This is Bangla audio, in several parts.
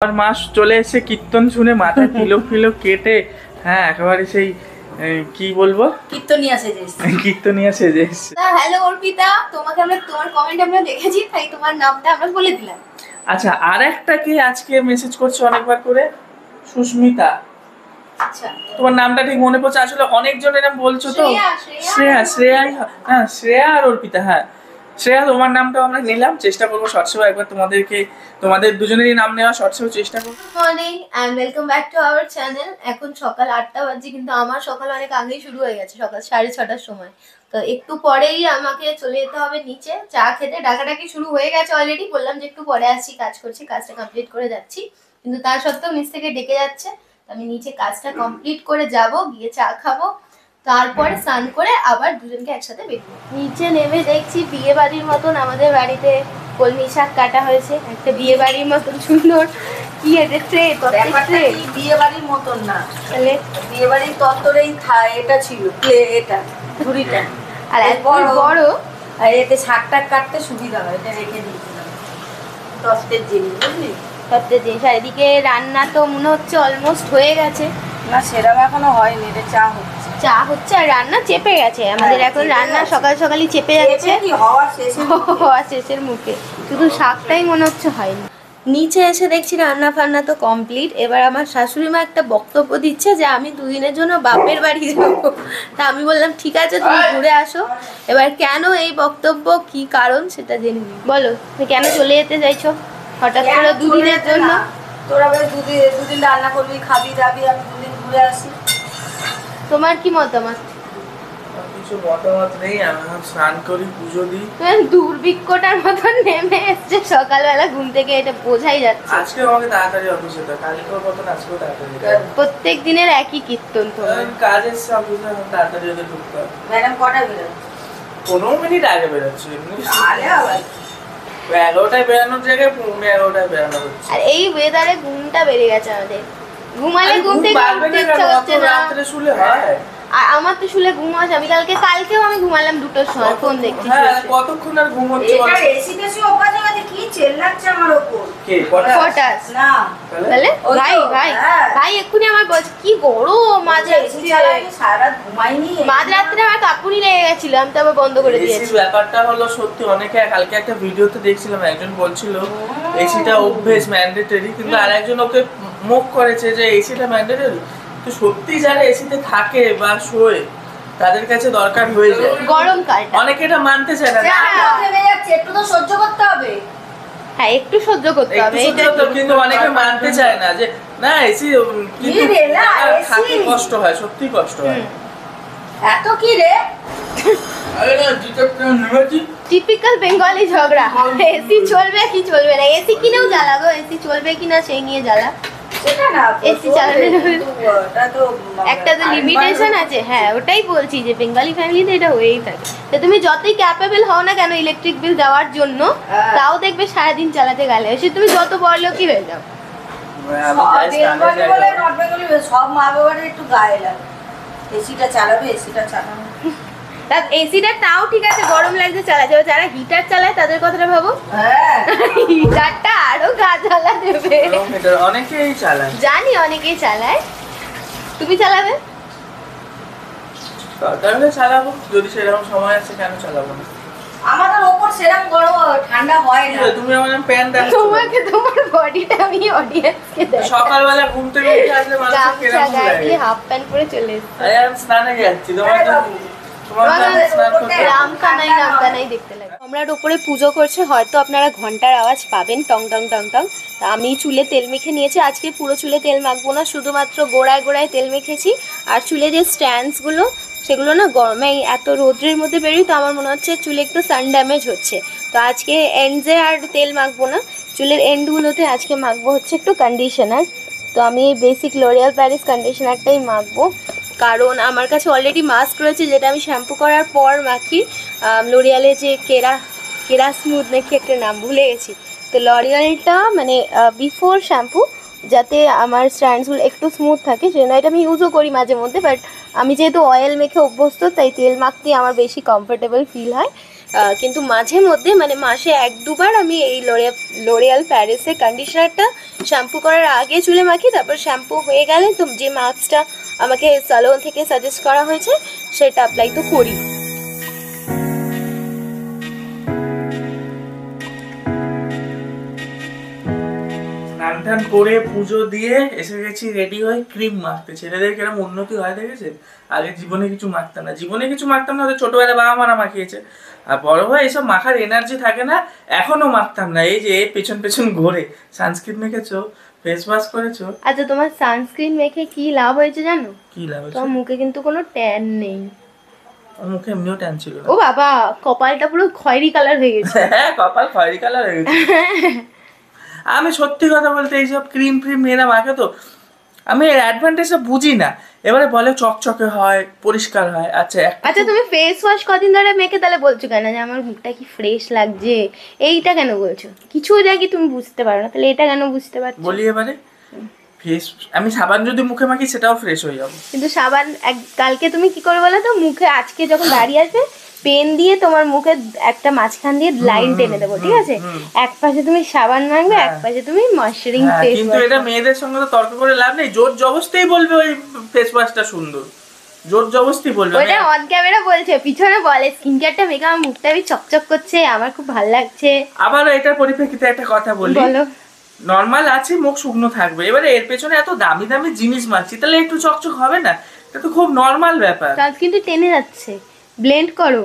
আর মাস চলে এসে কীর্তন শুনে মাথায় তিলক ফিলক কেটে হ্যাঁ একেবারে সেই কি বলবো কীর্তনিয়া সেজে এসছে। হ্যালো অর্পিতা, তোমাকে আমরা তোমার কমেন্ট আমরা দেখেছি, তাই তোমার নামটা আমরা বলে দিলাম। আচ্ছা, আর একটা কি আজকে মেসেজ করছে অনেকবার করে, সুস্মিতা। আচ্ছা, তোমার নামটা ঠিক মনে পড়ছে, আসলে অনেকজন এরকম বলছো তো। শ্রেয়া আর অর্পিতা। হ্যাঁ শ্রেয়া, তোমার নামটাও আমরা নিলাম, চেষ্টা করবো শর্টসেও একবার তোমাদের দুজনেরই নাম নেওয়া শর্টসেও চেষ্টা করবো। Good morning and welcome back to our channel. এখন সকাল 8টা বাজে, কিন্তু আমার সকাল অনেক আগেই শুরু হয়ে গেছে, সকাল 6:30টার সময়। তো একটু পরেই আমাকে চলে যেতে হবে নিচে চা খেতে। ডাকাডাকি শুরু হয়ে গেছে অলরেডি, বললাম যে একটু পরে আসছি, কাজ করছি, কাজটা কমপ্লিট করে যাচ্ছি, কিন্তু তার সত্ত্বেও নিচ থেকে ডেকে যাচ্ছে। আমি নিচে কাজটা কমপ্লিট করে যাব, গিয়ে চা খাবো, তারপরে স্নান করে আবার দুজনকে একসাথে বেরোবো। নিচে নেমে দেখছি বিয়ে বাড়ির মতন আমাদের বাড়িতে কলমি শাক কাটা হয়েছে, একটা বিয়ে বাড়ির মতন সুন্দর। কি এটা ট্রে? ট্রে বিয়ে বাড়ির মতন না, তাহলে বিয়ে বাড়ির তত্তরেই এটা ছিল, এটা ঝুড়িটা আর এত বড়, আর এতে শাকটা কাটতে সুবিধা হয়, এটা রেখে দিয়েছিলাম তত্ত্বের জিনিস, বুঝলি? সত্যি জিনিস। আর এদিকে রান্না তো মনে হচ্ছে অলমোস্ট হয়ে গেছে। না সেরকম এখনো হয়নি, এটা চা হচ্ছে। চা হচ্ছে আর রান্না চেপে গেছে আমাদের। এখন রান্না সকাল সকালই চেপে যাচ্ছে, হওয়া শেষের মুখে, শুধু শাকটাই মনে হচ্ছে হয়নি। নিচে এসে দেখছি রান্না ফান্না তো কমপ্লিট। এবার আমার শাশুড়ি মা একটা বক্তব্য দিচ্ছে যে আমি দুদিনের জন্য বাপের বাড়ি যাবো। তা আমি বললাম ঠিক আছে, তুমি ঘুরে আসো। এবার কেন এই বক্তব্য, কি কারণ সেটা জেনে নিই। বলো, তুমি কেন চলে যেতে চাইছো হঠাৎ করে দুদিনের জন্য? তোরা বেশ দুদিন রান্না করবি, খাবি দাবি, আমি দুদিন ঘুরে আসি। তোমার কি মতামত? কিছু মতামত নেই, আমি স্নান করি, পুজো দিই। দুর্ভিক্ষটার মতন নেমে এসছে সকালবেলা ঘুম থেকে, এটা বোঝাই যাচ্ছে। আজকে আমাকে তাড়াতাড়ি অফিসে যেতে, কালকেও মতন আজকেও তাড়াতাড়ি। প্রত্যেক দিনের একই কীর্তন। তোমার কাজের অফিসে তাড়াতাড়ি ওদের ঢুকতে হবে। ম্যাডাম কটা বেরোচ্ছে? 15 মিনিট আগে বেরোচ্ছে। 11টায় বেরানোর জায়গায় 11:30টায় বেরানো হচ্ছে। আর এই ওয়েদারে ঘুমটা বেড়ে গেছে আমাদের। ঘুমালে ঘুম থেকে উঠতে ইচ্ছা হচ্ছে না। রাত্রে শুলে হয়। আর আমার তো শুলে ঘুম আসে। কালকেও আমি ঘুমালাম 2টোর সময়, ফোন দেখছি। কতক্ষণ আর ঘুম হচ্ছে? এটা এসি টেসি অভ্যাস হয়ে গেছে, কি চেল্লাচ্ছে আমার উপর। কে পটাস? না তাহলে ভাই এক্ষুনি আমার বলছে কি গরম। সারা ঘুমাইনি, মাঝরাত্রে আমার কাঁপুনি লেগে গেছিল, আমি তো আবার বন্ধ করে দিয়েছি। ব্যাপারটা হলো সত্যি, অনেকে কালকে একটা ভিডিওতে দেখছিলাম, একজন বলছিল এসিটা অভ্যেস ম্যান্ডেটরি, কিন্তু আরেকজন ওকে মুখ করেছে যে এসিটা ম্যান্ডেটরি। তো সত্যি যারা এসিতে থাকে বা শোয় তাদের কাছে দরকার হয়ে যায় গরমকালটা। অনেকে এটা মানতে চায় না, একটু তো সহ্য করতে হবে। হ্যাঁ, একটু সহ্য করতে হবে, কিন্তু অনেকে মানতে চায় না যে না এসি, কিন্তু থাকতে কষ্ট হয়, সত্যি কষ্ট হয়। এত কি রে? টিপিক্যাল বেঙ্গলি ঝগড়া। এসি চলবে কি চলবে না, এসি কিনেও জ্বালা গো, এসি চলবে কিনা সেই নিয়ে জ্বালা। সেটা না, এসি চালালে একটা তো লিমিটেশন আছে। হ্যাঁ, ওটাই বলছি যে বেঙ্গলি ফ্যামিলিতে এটা হয়েই থাকে। তো তুমি যতই ক্যাপেবল হও না কেন ইলেকট্রিক বিল দেওয়ার জন্য, তাও দেখবে সারাদিন চালাতে গেলে সে তুমি যত বড়লোকই হয়ে যাও। সব মা বাবার একটু গায়ে লাগে, এসিটা চালাবে, এসিটা চালাবে। এসিটা তাও ঠিক আছে, গরম লাগছে চালা যাবে। যারা হিটার চালায় তাদের কথাটা ভাবো। হিটারটা আরো গা জ্বালা দেবে। অনেকেই চালায়, জানি অনেকেই চালায়। তুমি চালাবে? তাহলে চালাবো, যদি সেরকম সময় আছে, কেন চালাবো না? আমাদের উপর সেরকম গরম ঠান্ডা হয় না। তুমি আমার প্যান্ট দাও, তোমাকে তোমার বডিটা আমি অডিয়েন্সকে দেখাই। সকালবেলা ঘুম থেকে উঠে আসলে মানুষের কেমন লাগে, হাফ প্যান্ট পরে চলে এসেছি। আমি স্নানে যাচ্ছি, আমরা উপরে পুজো করছে, হয়তো আপনারা ঘন্টার আওয়াজ পাবেন, টং টং টং টং। আমি চুলে তেল মেখে নিয়েছি। আজকে পুরো চুলে তেল মাখবো না, শুধুমাত্র গোড়ায় গোড়ায় তেল মেখেছি। আর চুলে যে স্ট্যান্ডসগুলো, সেগুলো না গরমে এত রোদ্রের মধ্যে বেরোই, তো আমার মনে হচ্ছে চুলে একটু সান ড্যামেজ হচ্ছে। তো আজকে এন্ডসে আর তেল মাখবো না, চুলের এন্ডগুলোতে আজকে মাখবো হচ্ছে একটু কন্ডিশনার। তো আমি এই বেসিক লরিয়াল প্যারিস কন্ডিশনারটাই মাখবো, কারণ আমার কাছে অলরেডি মাস্ক রয়েছে যেটা আমি শ্যাম্পু করার পর মাখি। লরিয়ালে যে কেরা স্মুথ নাকি একটা নাম ভুলে গেছি। তো লরিয়ালটা মানে বিফোর শ্যাম্পু, যাতে আমার স্ট্যান্ডসগুলো একটু স্মুথ থাকে, সেজন্য এটা আমি ইউজও করি মাঝে মধ্যে। বাট আমি যেহেতু অয়েল মেখে অভ্যস্ত, তাই তেল মাখতে আমার বেশি কমফোর্টেবল ফিল হয়। কিন্তু মাঝে মধ্যে মানে মাসে 1-2 বার আমি এই লোরিয়াল প্যারিসের কন্ডিশনারটা শ্যাম্পু করার আগে চুলে মাখি, তারপর শ্যাম্পু হয়ে গেলে তো যে মাস্কটা আমাকে স্যালন থেকে সাজেস্ট করা হয়েছে সেটা অ্যাপ্লাই তো করি। স্নান টান করে পুজো দিয়ে এসে গেছি রেডি হয়ে ক্রিম মাখতে। ছেলেদের কিরকম উন্নতি হয় দেখেছেন? আগে জীবনে কিছু মাখতাম না, হয়তো ছোটবেলা বাবা মারা মাখিয়েছে, আর বড় হয়ে এসব মাখার এনার্জি থাকে না, এখনো মাখতাম না। এই যে পেছন পেছন ঘোরে সানস্ক্রিন মেখেছো, ফেস ওয়াশ করেছো। আচ্ছা, তোমার সানস্ক্রিন মেখে কি লাভ হয়েছে জানো? কি লাভ হয়েছে? তোমার মুখে কিন্তু কোনো ট্যান নেই। আমার মুখে এমনিও ট্যান ছিল না। ও বাবা, কপালটা পুরো খয়েরি কালার হয়ে গেছে। হ্যাঁ, কপাল খয়েরি কালার হয়ে গেছে। আমি সত্যি কথা বলতে এইসব ক্রিম ফ্রিম মেয়েরা মাখে তো আমি এর অ্যাডভান্টেজটা বুঝি না। এবারে বলে চকচকে হয়, পরিষ্কার হয়। আচ্ছা তুমি ফেস ওয়াশ কদিন ধরে মেখে তাহলে বলছো কেন যে আমার মুখটা কি ফ্রেশ লাগছে? এইটা কেন বলছো? কিছু দেখি তুমি বুঝতে পারো না, তাহলে এটা কেন বুঝতে পারছো? বলি এবারে ফেস আমি সাবান যদি মুখে মাখি সেটাও ফ্রেশ হয়ে যাবে, কিন্তু সাবান কালকে তুমি কি করে বলো তো, মুখে আজকে যখন দাঁড়িয়ে আসবে পেন দিয়ে তোমার মুখে একটা মাঝখান দিয়ে লাইন টেনে দেবো, ঠিক আছে? এক পাশে তুমি সাবান মাখবে, এক পাশে তুমি ময়শ্চারিং ফেস ওয়াশ। কিন্তু এটা মেয়েদের সঙ্গে তো তর্ক করে লাভ নেই। জোর জবরদস্তি বলবে ওই ফেস ওয়াশটা সুন্দর, জোর জবরদস্তি বলবে। ওটা অন ক্যামেরা বলছে, পিছনে বলে স্কিন কেয়ারটা মেখে আমার মুখটা আমি চকচক করছে, আমার খুব ভালো লাগছে। আবার এটার পরিপ্রেক্ষিতে একটা কথা বলি, বলো। নর্মাল আছে, মুখ শুকনো থাকবে, এবারে এর পেছনে এত দামি দামি জিনিস মাখছি, তাহলে একটু চকচক হবে না? এটা তো খুব নর্মাল ব্যাপার। কিন্তু টেনে যাচ্ছে, ব্লেন্ড করো।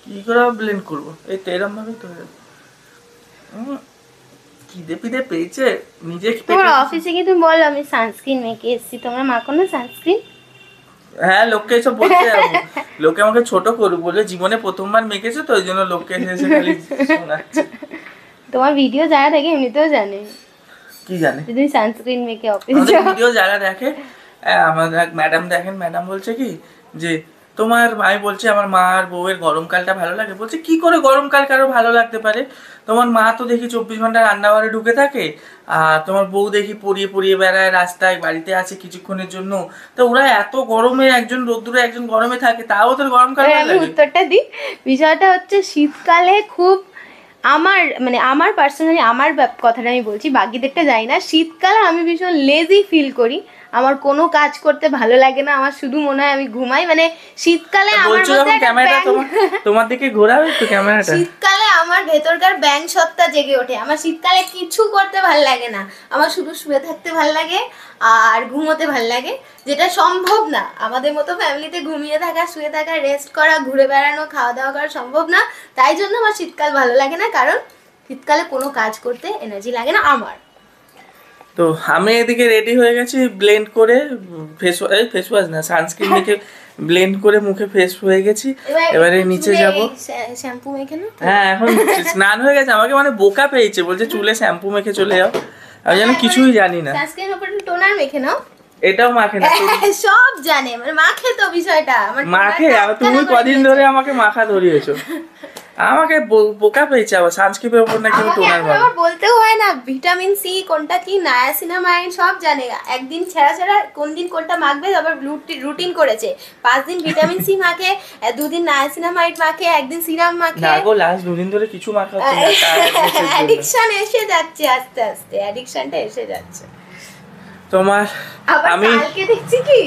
কি করে ব্লেন্ড করবো? এই তো এরম ভাবে তো খিদে পিদে পেয়েছে নিজে। তোমার অফিসে কি তুমি বলো আমি সানস্ক্রিন মেখে এসেছি, তোমরা মাখো না সানস্ক্রিন? হ্যাঁ, লোককে এসব বলতে যাবো, লোকে আমাকে ছোট করুক বলে জীবনে প্রথমবার মেখেছে তো ওই জন্য লোককে এসে খালি শোনাচ্ছে। তোমার ভিডিও যারা দেখে এমনিতেও জানে। কি জানে? তুমি সানস্ক্রিন মেখে অফিসে যাও। ভিডিও যারা দেখে, আমাদের এক ম্যাডাম দেখেন, ম্যাডাম বলছে কি যে তোমার আমি বলছি আমার মা আর বউয়ের গরমকালটা ভালো লাগে। বলছে কি করে গরমকাল কারো ভালো লাগতে পারে? তোমার মা তো দেখি 24 ঘন্টা রান্নাঘরে ঢুকে থাকে, আর তোমার বউ দেখি পরিয়ে পরিয়ে বেড়ায় রাস্তায়, বাড়িতে আছে কিছুক্ষণের জন্য। তো ওরা এত গরমে, একজন রোদ্দুরে একজন গরমে থাকে, তাও ওদের গরমকাল ভালো লাগে। উত্তরটা দিই, বিষয়টা হচ্ছে শীতকালে খুব আমার পার্সোনালি আমার কথাটা আমি বলছি, বাকিদেরটা জানি না। শীতকালে আমি ভীষণ লেজি ফিল করি, আমার কোনো কাজ করতে ভালো লাগে না, আমার শুধু মনে হয় আমি ঘুমাই। মানে শীতকালে আমার মধ্যে ক্যামেরাটা তোমার দিকে ঘোরাবে একটু ক্যামেরাটা। শীতকালে আমার ভেতরকার ব্যাং সত্তা জেগে ওঠে। আমার শীতকালে কিছু করতে ভালো লাগে না, আমার শুধু শুয়ে থাকতে ভালো লাগে আর ঘুমোতে ভালো লাগে, যেটা সম্ভব না আমাদের মতো ফ্যামিলিতে। ঘুমিয়ে থাকা, শুয়ে থাকা, রেস্ট করা, ঘুরে বেড়ানো, খাওয়া দাওয়া করা সম্ভব না। তাই জন্য আমার শীতকাল ভালো লাগে না, কারণ শীতকালে কোনো কাজ করতে এনার্জি লাগে না আমার। তো আমি এদিকে রেডি হয়ে গেছি, ব্লেন্ড করে ফেস ওয়াশ না সানস্ক্রিন মেখে ব্লেন্ড করে মুখে ফেস হয়ে গেছি। এবারে নিচে যাব। শ্যাম্পু মেখে না? হ্যাঁ, এখন স্নান হয়ে গেছে, আমাকে মানে বোকা পেয়েছে, বলছে চুলে শ্যাম্পু মেখে চলে যাও। আমি জানি কিছুই জানি না। সানস্ক্রিন উপরে টোনার মেখে নাও। এটাও মাখে না? সব জানে, মানে মাখে তো বিষয়টা। মাখে, তুমি কদিন ধরে আমাকে মাখা ধরিয়েছো। আমাকে বোকা পেয়েছে আবার সানস্ক্রিনের উপর নাকি টোনার মাখা। বলতেও হয় না ভিটামিন সি কোনটা কি, নায়াসিনামাইড সব জানে। একদিন ছাড়া ছাড়া কোন দিন কোনটা মাখবে, তারপর রুটিন করেছে। 5 দিন ভিটামিন সি মাখে, 2 দিন নায়াসিনামাইড মাখে, একদিন সিরাম মাখে। না গো, লাস্ট 2 দিন ধরে কিছু মাখা হচ্ছে না। অ্যাডিকশন এসে যাচ্ছে, আস্তে আস্তে অ্যাডিকশনটা এসে যাচ্ছে তোমার। আমি কালকে দেখছি কি,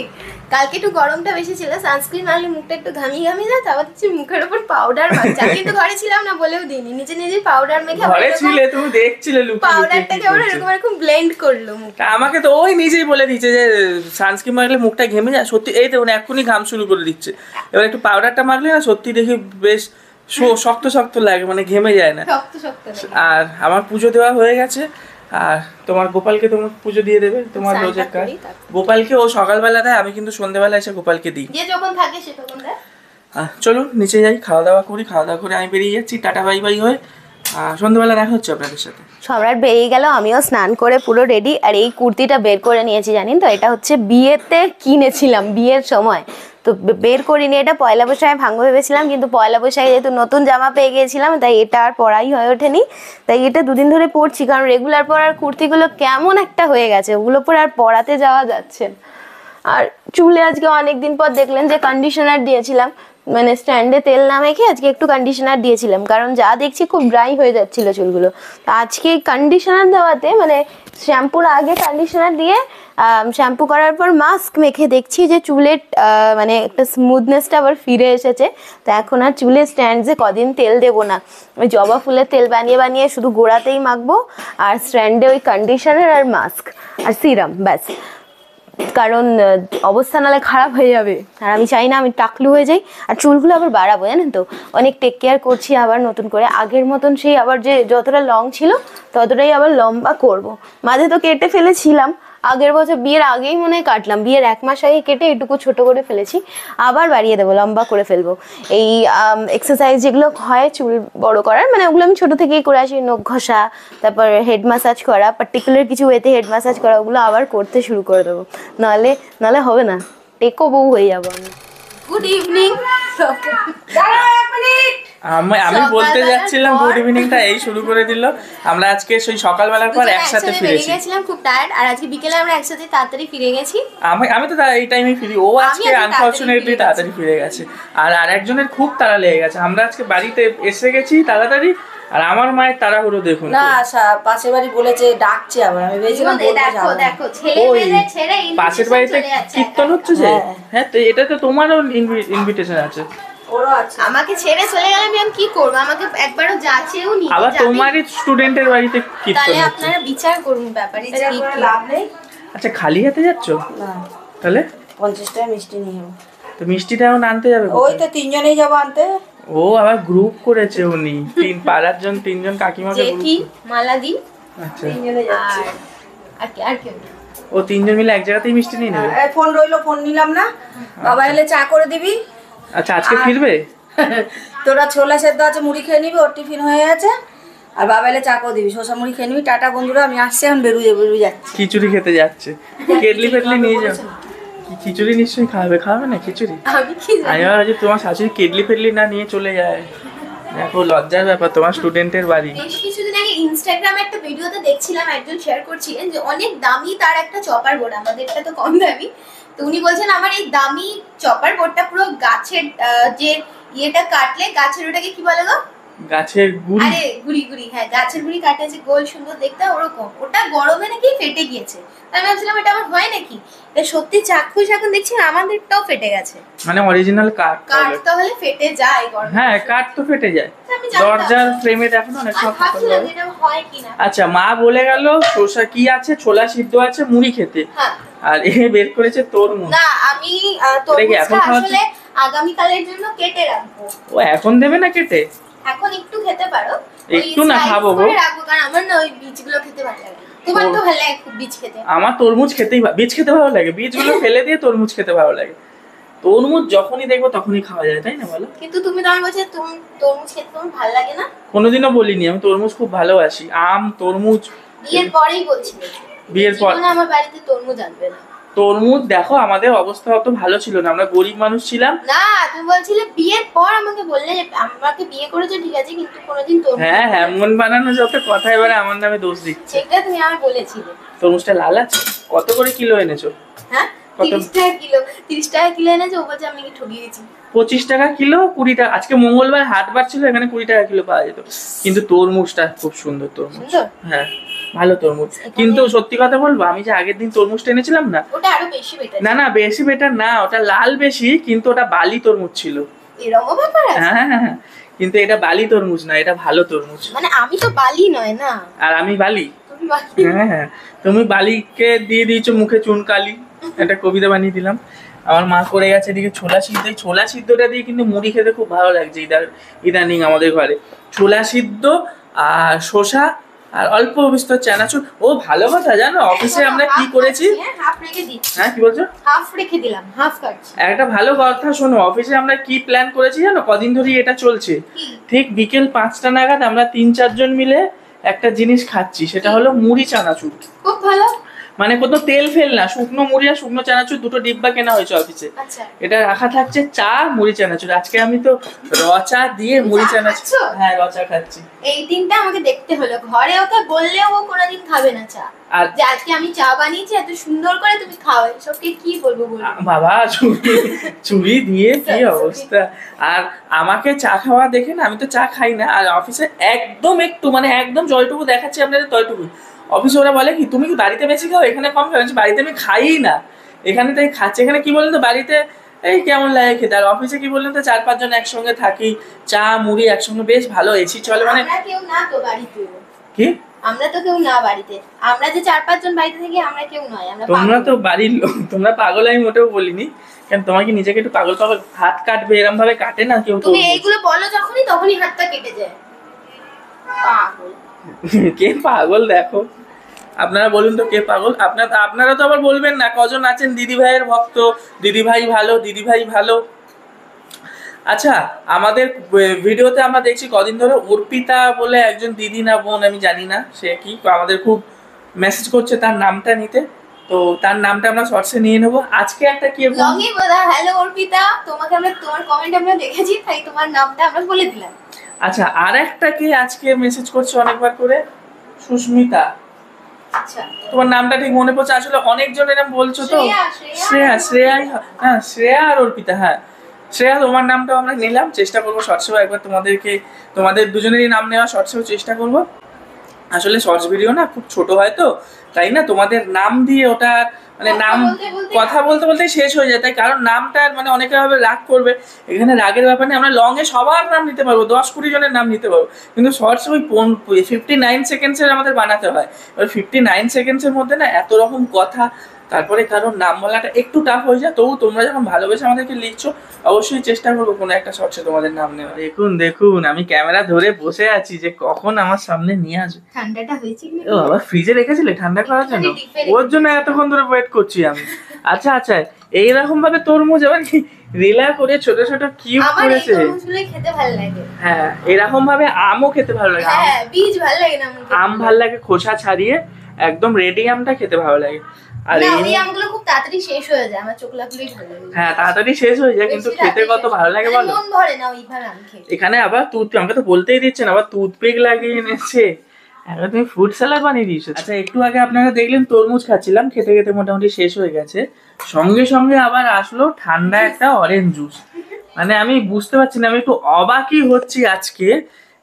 কালকে একটু গরমটা বেশি ছিল, সানস্ক্রিন মারলে মুখটা একটু ঘামিয়ে ঘামিয়ে যায়, তারপর দেখছি মুখের উপর পাউডার মাখছে। কিন্তু ঘরে ছিলাম না বলেও দিইনি, নিজে নিজে পাউডার মেখে। ঘরে ছিলে তুমি, দেখছিলে লুকিয়ে পাউডারটাকে আবার এরকম এরকম ব্লেন্ড করলো মুখে। আমাকে তো ওই নিজেই বলে দিচ্ছে যে সানস্ক্রিন মাখলে মুখটা ঘেমে যায়। সত্যি এই দেখুন এক্ষুনি ঘাম শুরু করে দিচ্ছে। এবার একটু পাউডারটা মাখলে না সত্যি দেখি বেশ শক্ত শক্ত লাগে, মানে ঘেমে যায় না। শক্ত শক্ত। আর আমার পুজো দেওয়া হয়ে গেছে, আর তোমার গোপালকে তোমার পুজো দিয়ে দেবে, তোমার রোজের কাজ। গোপালকে ও সকালবেলা দেয়, আমি কিন্তু সন্ধ্যেবেলা এসে গোপালকে দিই, যে যখন থাকে সে তখন দেয়। চলুন নিচে যাই, খাওয়া দাওয়া করি। খাওয়া দাওয়া করে আমি বেরিয়ে যাচ্ছি, টাটা বাই বাই হয়ে। সন্ধ্যেবেলা দেখা হচ্ছে আপনাদের সাথে। সম্রাট বেরিয়ে গেল, আমিও স্নান করে পুরো রেডি। আর এই কুর্তিটা বের করে নিয়েছি, জানেন তো এটা হচ্ছে বিয়েতে কিনেছিলাম, বিয়ের সময়। তো বের করিনি, এটা পয়লা বৈশাখে ভাঙবো ভেবেছিলাম, কিন্তু পয়লা বৈশাখে যেহেতু নতুন জামা পেয়ে গিয়েছিলাম, তাই এটা আর পরাই হয়ে ওঠেনি। তাই এটা 2 দিন ধরে পরছি, কারণ রেগুলার পরার কুর্তিগুলো কেমন একটা হয়ে গেছে, ওগুলো পরে আর পরাতে যাওয়া যাচ্ছে। আর চুলে আজকে অনেকদিন পর দেখলেন যে কন্ডিশনার দিয়েছিলাম, মানে স্ট্যান্ডে তেল না মেখে আজকে একটু কন্ডিশনার দিয়েছিলাম, কারণ যা দেখছি খুব ড্রাই হয়ে যাচ্ছিল চুলগুলো। তো আজকে কন্ডিশনার দেওয়াতে মানে শ্যাম্পুর আগে কন্ডিশনার দিয়ে শ্যাম্পু করার পর মাস্ক মেখে দেখছি যে চুলের মানে একটা স্মুথনেসটা আবার ফিরে এসেছে। তো এখন আর চুলের স্ট্যান্ডে কদিন তেল দেবো না, ওই জবা ফুলের তেল বানিয়ে বানিয়ে শুধু গোড়াতেই মাখবো, আর স্ট্যান্ডে ওই কন্ডিশনার আর মাস্ক আর সিরাম ব্যাস। কারণ অবস্থা নাহলে খারাপ হয়ে যাবে, আর আমি চাই না আমি টাকলু হয়ে যাই। আর চুলগুলো আবার বাড়াবো জানেন তো, অনেক টেক কেয়ার করছি আবার নতুন করে, আগের মতন সেই আবার যে যতটা লং ছিল ততটাই আবার লম্বা করব। মাঝে তো কেটে ফেলেছিলাম, আগের বছর বিয়ের আগেই মনে হয় কাটলাম, বিয়ের 1 মাস আগে কেটে এটুকু ছোট করে ফেলেছি, আবার বাড়িয়ে দেবো, লম্বা করে ফেলবো। এই এক্সারসাইজ যেগুলো হয় চুল বড় করার, মানে ওগুলো আমি ছোট থেকেই করে আসি, নখ ঘষা, তারপর হেড ম্যাসাজ করা, পার্টিকুলার কিছু ওয়েতে হেড ম্যাসাজ করা, ওগুলো আবার করতে শুরু করে দেবো, নাহলে হবে না, টেকো বউ হয়ে যাবো আমি। Good evening. আমি বলতে যাচ্ছিলাম গুড ইভিনিংটা এই শুরু করে দিল। আমরা আজকে সেই সকালবেলার পর একসাথে ফিরেছি, গেছিলাম খুব টায়ার্ড, আর আজকে বিকেলে আমরা একসাথে তাড়াতাড়ি ফিরে গেছি। আমি তো এই টাইমে ফিরি, ও আজকে আনফরচুনেটলি তাড়াতাড়ি ফিরে গেছে, আর আরেকজনের খুব তাড়া লেগে গেছে। আমরা আজকে বাড়িতে এসে গেছি তাড়াতাড়ি, আর আমার মায়ের তাড়াহুড়ো দেখুন না, পাশের বাড়ি বলেছে ডাকছে, আবার আমি ভেবেছিলাম দেখো দেখো ছেলে মেয়ে ছেড়ে পাশের বাড়িতে কীর্তন হচ্ছে যে, হ্যাঁ তো এটা তো তোমারও ইনভিটেশন আছে। আমাকে ছেড়ে চলে গেলে আমি কি করব, আমাকে একবারও যাচেও নি, আবার তোমারই স্টুডেন্টের বাড়িতে কীর্তন তাহলে হচ্ছে, আপনারা বিচার করুন ব্যাপারে, লাভ নেই। আচ্ছা খালি হাতে যাচ্ছ? না, তাহলে 50 টাকা মিষ্টি নিয়ে যাবো। তো মিষ্টিটা এখন আনতে যাবে? ওই তো 3 জনেই যাবো আনতে। ও আবার গ্রুপ করেছে উনি, পাড়ার 3জন কাকিমাকে জেঠি মালাদি, আচ্ছা 3 জনে যাচ্ছি। আর কেউ ও 3জন মিলে এক জায়গাতেই মিষ্টি নিয়ে নেবে? ফোন রইলো, ফোন নিলাম না। বাবা এলে চা করে দিবি। আচ্ছা আজকে ফিরবে? তোরা ছোলা সেদ্ধ আছে, মুড়ি খেয়ে নিবি, ওর টিফিন হয়ে গেছে, আর বাবা এলে চা করে দিবি, শসা মুড়ি খেয়ে নিবি। টাটা বন্ধুরা, আমি আসছি, এখন বেরুয়ে যাচ্ছি। খিচুড়ি খেতে যাচ্ছে, কেটলি ফেটলি নিয়ে যাও। খিচুড়ি নিশ্চয়ই খাবে না খিচুড়ি? আমি কি আমি ভাবছি তোমার শাশুড়ি কেটলি ফেটলি না নিয়ে চলে যায়, দেখো লজ্জার ব্যাপার, তোমার স্টুডেন্টের বাড়ি। বেশ কিছুদিন আগে ইনস্টাগ্রামে একটা ভিডিওতে দেখছিলাম, একজন শেয়ার করছিলেন যে অনেক দামি তার একটা চপার বোর্ড, আমাদেরটা তো কম দামি। তো উনি বলছেন আমার এই দামি চপার বোর্ডটা পুরো গাছের যে ইয়েটা কাটলে, গাছের ওটাকে কি বলে গো? গাছের গুড়ি। আরে গুড়ি, হ্যাঁ গাছের গুড়ি কাটে যে গোল সুন্দর দেখতে, ওরকম ওটা গরমে নাকি ফেটে গিয়েছে। আমি ভাবছিলাম এটা আমার হয় নাকি, এটা সত্যি চাক্ষুষ এখন দেখছি আমাদেরটাও ফেটে গেছে। মানে অরিজিনাল কাঠ তাহলে ফেটে যায় গরমে? হ্যাঁ কাঠ তো ফেটে যায়, দরজার ফ্রেমে দেখো না অনেক সময়। এটা হয় কিনা। আচ্ছা মা বলে গেল শসা কি আছে, ছোলা সিদ্ধ আছে, মুড়ি খেতে, হ্যাঁ আর এ বের করেছে তরমুজ। না আমি তরমুজটা আসলে আগামী কালের জন্য কেটে রাখবো। ও এখন দেবে না কেটে? এখন একটু খেতে পারো, একটু না খাবো গো, রাখবো, কারণ আমার না ওই বীজগুলো খেতে ভালো লাগে। তোমার তো ভালো লাগে খুব বীজ খেতে। আমার তরমুজ বীজ খেতে ভালো লাগে, বীজগুলো ফেলে দিয়ে তরমুজ খেতে ভালো লাগে। তরমুজ যখনই দেখবো তখনই খাওয়া যায়, তাই না বলো? কিন্তু তুমি তো আমার বলছো তরমুজ খেতে তোমার ভালো লাগে না। কোনোদিনও বলিনি, আমি তরমুজ খুব ভালোবাসি, আম তরমুজ। বিয়ের পরেই বলছিলে, বিয়ের পর আমার বাড়িতে তরমুজ আনবে না। তরমুজ দেখো আমাদের অবস্থা অত ভালো ছিল না, আমরা গরিব মানুষ ছিলাম। না তুমি বলছিলে বিয়ের পর আমাকে বললে যে আমাকে বিয়ে করেছো ঠিক আছে, কিন্তু কোনোদিন তরমুজ। হ্যাঁ মন বানানো যত কথা এবারে আমার নামে দোষ দিচ্ছে। সেটা তুমি আমায় বলেছিলে। তরমুজটা লাল আছে? কত করে কিলো এনেছো? হ্যাঁ 30 টাকা কিলো। 30 টাকা কিলো এনেছো, ও বলছে আমি কি ঠকিয়ে দিয়েছি। 25 টাকা কিলো, 20 টাকা। আজকে মঙ্গলবার হাটবার ছিল, এখানে 20 টাকা কিলো পাওয়া যেত। কিন্তু তরমুজটা খুব সুন্দর তরমুজ, হ্যাঁ ভালো তরমুজ। কিন্তু সত্যি কথা বলবো, আমি যে আগের দিন তরমুজটা এনেছিলাম না, ওটা আরো বেশি বেটার। না বেশি বেটার না, ওটা লাল বেশি, কিন্তু ওটা বালি তরমুজ ছিল। এরকম ব্যাপার আছে? হ্যাঁ কিন্তু এটা বালি তরমুজ না, এটা ভালো তরমুজ। মানে আমি তো বালি নয় না, আর আমি বালি। তুমি বালি। হ্যাঁ তুমি বালিকে দিয়ে দিয়েছো মুখে চুনকালি, একটা কবিতা বানিয়ে দিলাম। আমার মা করে গেছে এদিকে ছোলা সিদ্ধ, ছোলা সিদ্ধটা দিয়ে কিন্তু মুড়ি খেতে খুব ভালো লাগছে ইদানিং আমাদের ঘরে। ছোলা সিদ্ধ আর শসা আর অল্প বিস্তর চানাচুর। ও ভালো কথা, জানো অফিসে আমরা কি করেছি? হ্যাঁ কি বলছো? হাফ রেখে দিলাম, হাফ কাটছি। একটা ভালো কথা শোনো, অফিসে আমরা কি প্ল্যান করেছি জানো? কদিন ধরে এটা চলছে, ঠিক বিকেল 5টা নাগাদ আমরা 3-4 জন মিলে একটা জিনিস খাচ্ছি, সেটা হলো মুড়ি চানাচুর। খুব ভালো। মানে কোনো তেল ফেল না, শুকনো মুড়ি আর শুকনো চানাচুর দুটো ডিব্বা কেনা হয়েছে অফিসে। আচ্ছা এটা রাখা থাকছে চা মুড়ি চানাচুর। আজকে আমি তো র চা দিয়ে মুড়ি চানাচুর, হ্যাঁ র চা খাচ্ছি। এই দিনটা আমাকে দেখতে হলো, ঘরে ওকে বললেও ও কোনোদিন খাবে না চা, আর যে আজকে আমি চা বানিয়েছি এত সুন্দর করে তুমি খাও, সবকে কি বলবো বলবো। বাবা চুরি দিয়ে কি অবস্থা। আর আমাকে চা খাওয়া দেখে না, আমি তো চা খাই না, আর অফিসে একদম একটু মানে একদম জয়টুকু দেখাচ্ছি আপনাদের তয়টুকু। অফিসে ওরা বলে কি তুমি কি বাড়িতে বেশি খাও, এখানে কম খাও। বাড়িতে আমি খাই না, এখানে তাই খাচ্ছি। এখানে কি বলেন তো, বাড়িতে এই কেমন লাগে খেতে, আর অফিসে কি বললেন তো 4-5 জন একসঙ্গে থাকি, চা মুড়ি একসঙ্গে বেশ ভালো এসি চলে। মানে আমরা কেউ না তো বাড়িতে, কি আমরা তো কেউ না বাড়িতে, আমরা যে 4-5 জন বাড়িতে থাকি আমরা কেউ নয়, আমরা তোমরা তো বাড়ির লোক, তোমরা পাগল আমি মোটেও বলিনি। কেন তোমার কি নিজেকে একটু পাগল পাগল হাত কাটবে এরকম ভাবে কাটে না কেউ? তুমি এইগুলো বলো যখনই তখনই হাতটা কেটে যায়। পাগল কে পাগল দেখো, আপনারা বলুন তো কে পাগল? আপনারা তো আবার বলবেন না কজন আছেন দিদি ভাইয়ের ভক্ত, দিদি ভাই ভালো, দিদি ভাই ভালো। আচ্ছা, আমাদের ভিডিওতে আমরা দেখছি কদিন ধরে অর্পিতা বলে একজন দিদি না বোন আমি জানি না সে কি, আমাদের খুব মেসেজ করছে তার নামটা নিতে, তো তার নামটা আমরা শর্টসে নিয়ে নেবো। আজকে একটা কি লঙ্গি বলা, হ্যালো অর্পিতা, তোমাকে আমরা তোমার কমেন্ট আমরা দেখেছি তাই তোমার নামটা আমরা বলে দিলাম। আচ্ছা, আর একটা কে আজকে মেসেজ করছে অনেকবার করে, সুস্মিতা। আচ্ছা তোমার নামটা ঠিক মনে পড়ছে, আসলে অনেকজন এরকম বলছো তো। শ্রেয়া হ্যাঁ শ্রেয়া আর অর্পিতা, হ্যাঁ শ্রেয়া তোমার নামটাও আমরা নিলাম, চেষ্টা করবো শর্টসেও একবার তোমাদের দুজনেরই নাম নেওয়া শর্টসেও চেষ্টা করবো। আসলে শর্টস ভিডিও না খুব ছোট হয় তো, তাই না তোমাদের নাম দিয়ে ওটা মানে নাম কথা বলতে বলতে শেষ হয়ে যায়, তাই কারণ নামটা মানে অনেকে ভাবে রাগ করবে, এখানে রাগের ব্যাপার নেই। আমরা লং এ সবার নাম নিতে পারবো, 10-20 জনের নাম নিতে পারবো, কিন্তু শর্টস ওই 59 সেকেন্ডসের আমাদের বানাতে হয়। এবার 59 সেকেন্ডসের মধ্যে না এত রকম কথা, তারপরে কারণ নাম বলাটা একটু টাফ হয়ে যায়। তবু তোমরা যখন ভালোবেসে আমাদেরকে লিখছো, অবশ্যই চেষ্টা করবো কোনো একটা শর্টসে তোমাদের নাম নেওয়া। দেখুন আমি ক্যামেরা ধরে বসে আছি যে কখন আমার সামনে নিয়ে আসবে। ঠান্ডাটা হয়েছে কি? ও আবার ফ্রিজে রেখেছিলে ঠান্ডা করার জন্য? ওর জন্য এতক্ষণ ধরে ওয়েট করছি আমি। আচ্ছা আচ্ছা, এইরকম ভাবে তরমুজ আবার কি রিলা করে ছোট ছোট কিউব করেছে। আমার এই তরমুজগুলো খেতে ভালো লাগে। হ্যাঁ, এরকম ভাবে আমও খেতে ভালো লাগে। হ্যাঁ, বীজ ভালো লাগে না? আম ভালো লাগে খোসা ছাড়িয়ে, একদম রেডি আমটা খেতে ভালো লাগে। আর এই আমগুলো খুব তাড়াতাড়ি শেষ হয়ে যায়, আমার চোখলাগুলোই ভালো লাগে। হ্যাঁ তাড়াতাড়ি শেষ হয়ে যায়, কিন্তু খেতে কত ভালো লাগে বলো। মন ভরে না ওইভাবে আম খেতে। এখানে আবার আমাকে তো বলতেই দিচ্ছেন, আবার টুথপিক লাগিয়ে এনেছে, এখন তুমি ফ্রুট স্যালাড বানিয়ে দিয়েছো। আচ্ছা, একটু আগে আপনারা দেখলেন তরমুজ খাচ্ছিলাম, খেতে খেতে মোটামুটি শেষ হয়ে গেছে। সঙ্গে সঙ্গে আবার আসলো ঠান্ডা একটা অরেঞ্জ জুস। মানে আমি বুঝতে পারছি না, আমি একটু অবাকই হচ্ছি আজকে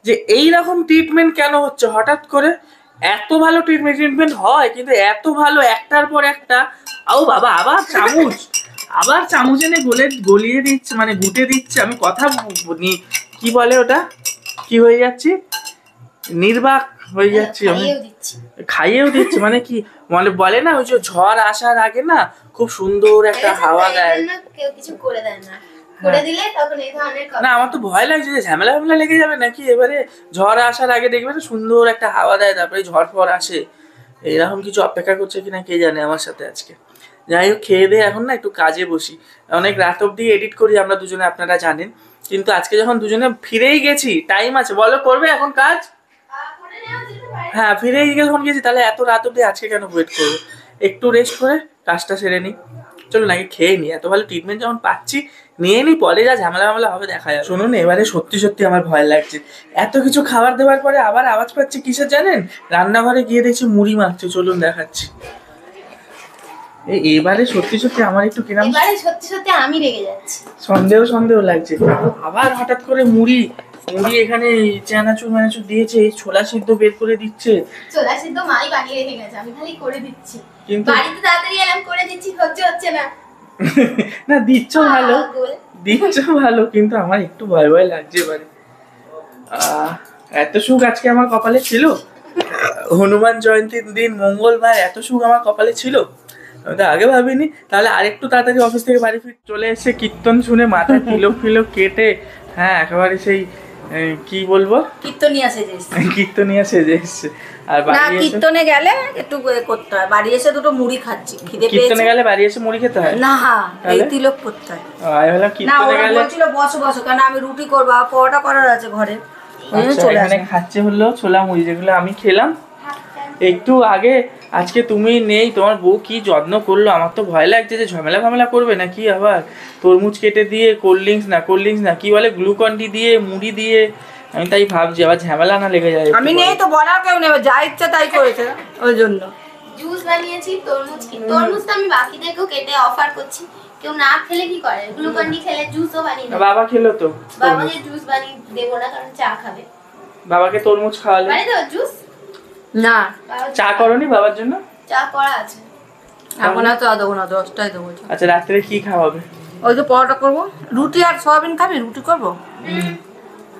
যে এইরকম ট্রিটমেন্ট কেন হচ্ছে হঠাৎ করে। এত ভালো ট্রিটমেন্ট হয়, কিন্তু এত ভালো একটার পর একটা। আও বাবা, আবার চামচ এনে গলিয়ে দিচ্ছে, মানে গুটে দিচ্ছে। আমি কথা কি বলে ওটা, কি হয়ে যাচ্ছি, নির্বাক হয়ে যাচ্ছি আমি। খাইয়েও দিচ্ছে মানে কি বলে না, ওই যে ঝড় আসার আগে না খুব সুন্দর একটা হাওয়া দেয়, কেউ কিছু করে দেয় না, করে দিলে তখন এই ধরনের না। আমার তো ভয় লাগছে যে ঝামেলা লেগে যাবে নাকি। এবারে ঝড় আসার আগে দেখবে না সুন্দর একটা হাওয়া দেয়, তারপরে ঝড় ফড় আসে। এরকম কিছু অপেক্ষা করছে কিনা কে জানে আমার সাথে আজকে। যাই হোক, খেয়ে দিয়ে এখন না একটু কাজে বসি। অনেক রাত অব্দি এডিট করি আমরা দুজনে, আপনারা জানেন। কিন্তু আজকে যখন দুজনে ফিরেই গেছি, টাইম আছে বলো, করবে এখন কাজ? হ্যাঁ, ফিরেই যখন গেছি, তাহলে এত রাত অব্দি আজকে কেন ওয়েট করবো? একটু রেস্ট করে কাজটা সেরে নিই। চলুন আগে খেয়ে নিই, এত ভালো ট্রিটমেন্ট যখন পাচ্ছি নিয়ে নিই, পরে যা ঝামেলা হবে দেখা যায়। শুনুন, এবারে সত্যি সত্যি আমার ভয় লাগছে। এত কিছু খাবার দেওয়ার পরে আবার আওয়াজ পাচ্ছি কিসের জানেন? রান্নাঘরে গিয়ে দেখছি মুড়ি মাখছে, চলুন দেখাচ্ছি। এবারে সত্যি সত্যি আমার একটু কিরম, সত্যি আমি রেগে যাচ্ছি, সন্দেহ লাগছে। আবার হঠাৎ করে মুড়ি এখানে চানাচুর দিয়েছে, ছোলা সিদ্ধ বের করে দিচ্ছে। ছোলা সিদ্ধ মাই বানিয়ে রেখে গেছে, আমি খালি করে দিচ্ছি। কিন্তু বাড়িতে তাড়াতাড়ি এলাম করে দিচ্ছি, হচ্ছে না। না, দিচ্ছ ভালো, কিন্তু আমার একটু ভয় লাগছে এবারে। এত সুখ আজকে আমার কপালে ছিল, হনুমান জয়ন্তীর দিন মঙ্গলবার, এত সুখ আমার কপালে ছিল, আমি তো আগে ভাবিনি। তাহলে আরেকটু তাড়াতাড়ি অফিস থেকে বাড়ি চলে এসে কীর্তন শুনে মাথা কিলো কেটে, হ্যাঁ একেবারে সেই কি বলবো, কীর্তনিয়া সেজে এসছে। আর কীর্তনে গেলে একটু করতে হয়, বাড়ি এসে দুটো মুড়ি খাচ্ছি, খিদে পেয়েছে। কীর্তনে গেলে বাড়ি এসে মুড়ি খেতে হয় না, এই তিলক করতে হয়। আমি ভাবলাম কীর্তনে গেলে বলছিল বসো, কারণ আমি রুটি করবো, পরোটা করার আছে ঘরে। এখানে খাচ্ছে হলো ছোলা মুড়ি, যেগুলো আমি খেলাম। একটু আগে আজকে তুমি নেই, তোমার বউ কি যত্ন করলো, আমার তো ভয় লাগছে যে ঝামেলা ফামেলা করবে না কি আবার। তরমুজ কেটে দিয়ে কোল্ড ড্রিঙ্কস না কি বলে গ্লুকন ডি দিয়ে মুড়ি দিয়ে, আমি তাই ভাবছি আবার ঝামেলা না লেগে যায়। আমি নেই তো বলার কেউ নেই, যা ইচ্ছা তাই করেছে ওই জন্য। জুস বানিয়েছি তরমুজটা আমি বাকিদেরকেও কেটে অফার করছি, কেউ না খেলে কি করে, গ্লুকন ডি খেলে জুসও বানিয়ে দেবো। বাবা খেলো তো? বাবাকে জুস বানিয়ে দেবো না, কারণ চা খাবে। বাবাকে তরমুজ খাওয়ালে? বানিয়ে দেবো জুস? না চা করনি বাবার জন্য? চা করা আছে। এখন আর তো দেবো না, 10টায় দেবো। আচ্ছা রাত্রে কি খাওয়াবে? ওই তো পরোটা করবো, রুটি আর সয়াবিন খাবি? রুটি করবো।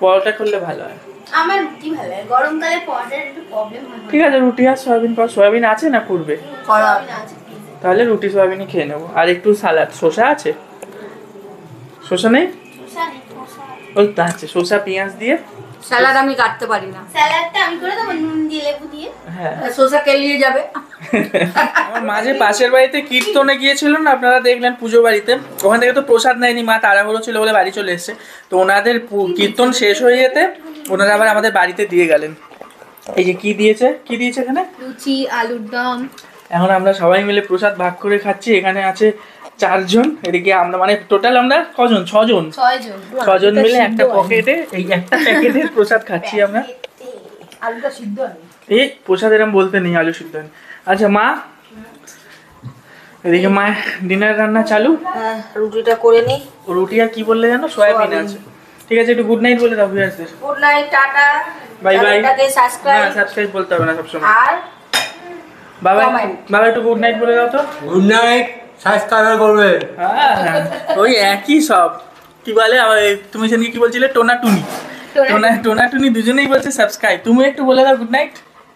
পরোটা করলে ভালো হয়। আমার রুটি ভালো লাগে, গরমকালে পরোটার একটু প্রবলেম হয়। ঠিক আছে রুটি আর সয়াবিন কর। সয়াবিন আছে না করবে? করা তাহলে রুটি সয়াবিনই খেয়ে নেবো। আর একটু সালাদ। শসা আছে? শসা নেই? ওই তো আছে, শসা পেঁয়াজ দিয়ে। স্যালাড আমি কাটতে পারি না। স্যালাডটা আমি করে দেবো নুন দিয়ে লেবু দিয়ে। হ্যাঁ শসা কেলিয়ে যাবে। আমার মাঝে পাশের বাড়িতে কীর্তনে গিয়েছিল না, আপনারা দেখলেন পুজো বাড়িতে, ওখান থেকে তো প্রসাদ নেয়নি, মা তাড়াহুড়ো ছিল বলে বাড়ি চলে এসেছে। তো ওনাদের কীর্তন শেষ হয়ে যেতে ওনারা আবার আমাদের বাড়িতে দিয়ে গেলেন। এই যে কি দিয়েছে এখানে? লুচি, আলুর দম। এখন আমরা সবাই মিলে প্রসাদ ভাগ করে খাচ্ছি। এখানে আছে 4 জন, এদিকে আমরা মানে টোটাল আমরা কজন? 6 জন। 6 জন মিলে একটা পকেটে এই একটা প্যাকেটের প্রসাদ খাচ্ছি আমরা। আলুটা সিদ্ধ হয়। এই প্রসাদ এরকম বলতে নেই, আলু সিদ্ধ হয়। আচ্ছা মা, এদিকে মা ডিনার রান্না চালু। হ্যাঁ রুটিটা করে নিই। রুটি আর কি বললে জানো? সয়াবিন আছে। ঠিক আছে একটু গুড নাইট বলে দাও ভিউয়ার্সদের। Good night, tata, bye bye. Subscribe. না সাবস্ক্রাইব বলতে হবে না সবসময়। আর বাবা comment। বাবা একটু গুড নাইট বলে দাও তো। গুড নাইট, সাবস্ক্রাইব করবে। হ্যাঁ ওই একই সব। কি বলে তুমি সেদিন কি বলছিলে? টোনাটুনি টোনাটুনি দুজনেই বলছে সাবস্ক্রাইব। তুমি একটু বলে দাও good night.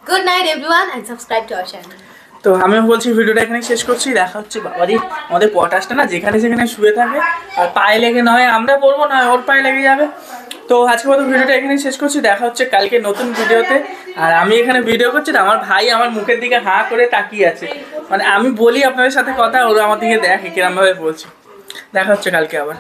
Good night everyone and subscribe to our channel. তো আমিও বলছি ভিডিওটা এখানে শেষ করছি। দেখা হচ্ছে বাবারি আমাদের পটাশটা না যেখানে সেখানে শুয়ে থাকে, আর পায়ে লেগে নয় আমরা পড়বো না ওর পায়ে লেগে যাবে। তো আজকে মতো ভিডিওটা এখানে শেষ করছি। দেখা হচ্ছে কালকে নতুন ভিডিওতে। আর আমি এখানে ভিডিও করছি না, আমার ভাই আমার মুখের দিকে হাঁ করে তাকিয়ে আছে, মানে আমি বলি আপনাদের সাথে কথা, ওরা আমার দিকে দেখে কিরম ভাবে বলছি। দেখা হচ্ছে কালকে আবার।